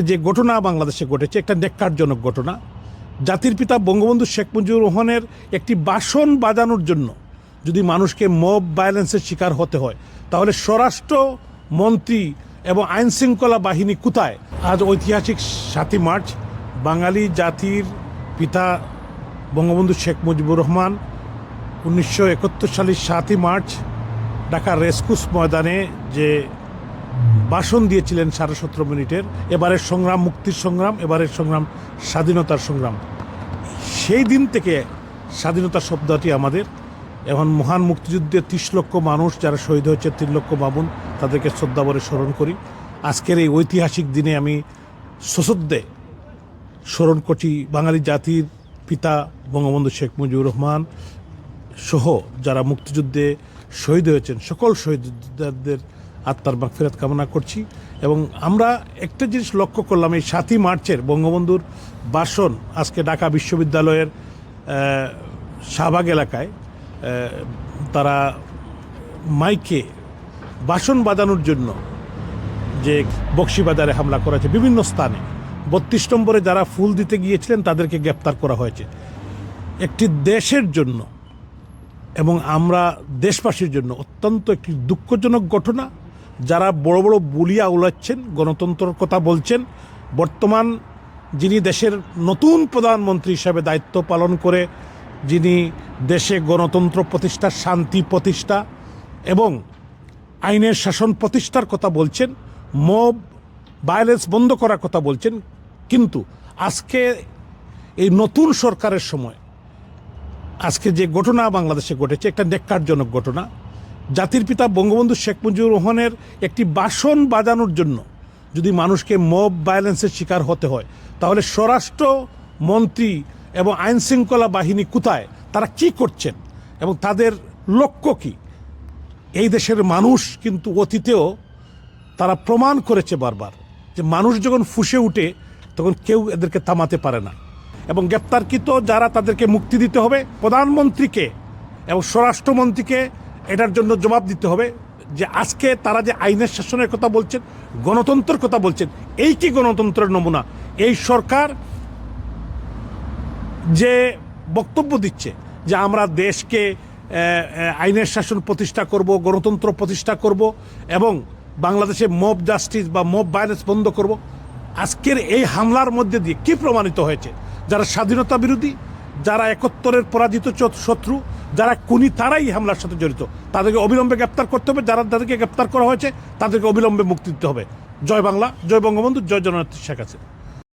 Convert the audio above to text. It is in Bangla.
যে ঘটনা বাংলাদেশে ঘটেছে একটা ন্যাক্কারজনক ঘটনা। জাতির পিতা বঙ্গবন্ধু শেখ মুজিবুর রহমানের একটি ভাষণ বাজানোর জন্য যদি মানুষকে মব ভায়োলেন্সের শিকার হতে হয়, তাহলে স্বরাষ্ট্র মন্ত্রী এবং আইন শৃঙ্খলা বাহিনী কোথায়? আজ ঐতিহাসিক ৭ই মার্চ বাঙালি জাতির পিতা বঙ্গবন্ধু শেখ মুজিবুর রহমান 1971 সালের ৭ই মার্চ ঢাকা রেসকোর্স ময়দানে যে ভাষণ দিয়েছিলেন 17.5 মিনিটের, এবারের সংগ্রাম মুক্তির সংগ্রাম, এবারের সংগ্রাম স্বাধীনতার সংগ্রাম। সেই দিন থেকে স্বাধীনতা শব্দটি আমাদের এখন মহান মুক্তিযুদ্ধের 30 লক্ষ মানুষ যারা শহীদ হয়েছে, 3 লক্ষ বাবুন, তাদেরকে শ্রদ্ধাভরে স্মরণ করি। আজকের এই ঐতিহাসিক দিনে আমি সশ্রদ্ধে স্মরণ করছি বাঙালি জাতির পিতা বঙ্গবন্ধু শেখ মুজিবুর রহমান সহ যারা মুক্তিযুদ্ধে শহীদ হয়েছেন সকল শহীদদের আত্মার মাগফিরাত কামনা করছি। এবং আমরা একটা জিনিস লক্ষ্য করলাম, এই 7ই মার্চের বঙ্গবন্ধুর ভাষণ আজকে ঢাকা বিশ্ববিদ্যালয়ের শাহবাগ এলাকায় তারা মাইকে ভাষণ বাজানোর জন্য যে বকশিবাজারে হামলা করেছে, বিভিন্ন স্থানে 32 নম্বরে যারা ফুল দিতে গিয়েছিলেন তাদেরকে গ্রেপ্তার করা হয়েছে। একটি দেশের জন্য এবং আমরা দেশবাসীর জন্য অত্যন্ত একটি দুঃখজনক ঘটনা। যারা বড় বড় বুলিয়া উড়াচ্ছেন, গণতন্ত্রের কথা বলছেন, বর্তমান যিনি দেশের নতুন প্রধানমন্ত্রী হিসাবে দায়িত্ব পালন করে, যিনি দেশে গণতন্ত্র প্রতিষ্ঠা, শান্তি প্রতিষ্ঠা এবং আইনের শাসন প্রতিষ্ঠার কথা বলছেন, মব ভায়োলেন্স বন্ধ করার কথা বলছেন, কিন্তু আজকে এই নতুন সরকারের সময় আজকে যে ঘটনা বাংলাদেশে ঘটেছে একটা ন্যাক্কারজনক ঘটনা। জাতির পিতা বঙ্গবন্ধু শেখ মুজিবুর রহমানের একটি ভাষণ বাজানোর জন্য যদি মানুষকে মব ভায়োলেন্সের শিকার হতে হয়, তাহলে স্বরাষ্ট্র মন্ত্রী এবং আইন শৃঙ্খলা বাহিনী কোথায়? তারা কি করছেন এবং তাদের লক্ষ্য কী? এই দেশের মানুষ কিন্তু অতীতেও তারা প্রমাণ করেছে বারবার যে মানুষ যখন ফুঁসে উঠে তখন কেউ এদেরকে থামাতে পারে না। এবং গ্রেপ্তারকৃত যারা, তাদেরকে মুক্তি দিতে হবে। প্রধানমন্ত্রীকে এবং স্বরাষ্ট্রমন্ত্রীকে এটার জন্য জবাব দিতে হবে যে আজকে তারা যে আইনের শাসনের কথা বলছেন, গণতন্ত্রের কথা বলছেন, এই কি গণতন্ত্রের নমুনা? এই সরকার যে বক্তব্য দিচ্ছে যে আমরা দেশকে আইনের শাসন প্রতিষ্ঠা করব, গণতন্ত্র প্রতিষ্ঠা করব এবং বাংলাদেশে মব জাস্টিস বা মব ভায়োলেন্স বন্ধ করব, আজকের এই হামলার মধ্যে দিয়ে কি প্রমাণিত হয়েছে? যারা স্বাধীনতা বিরোধী, যারা 71-এর পরাজিত শত্রু, যারা খুনি, তারাই হামলার সাথে জড়িত। তাদেরকে অবিলম্বে গ্রেপ্তার করতে হবে। যারা তাদেরকে গ্রেপ্তার করা হয়েছে তাদেরকে অবিলম্বে মুক্তি দিতে হবে। জয় বাংলা, জয় বঙ্গবন্ধু, জয় জননেত্রী শেখ হাসিনা।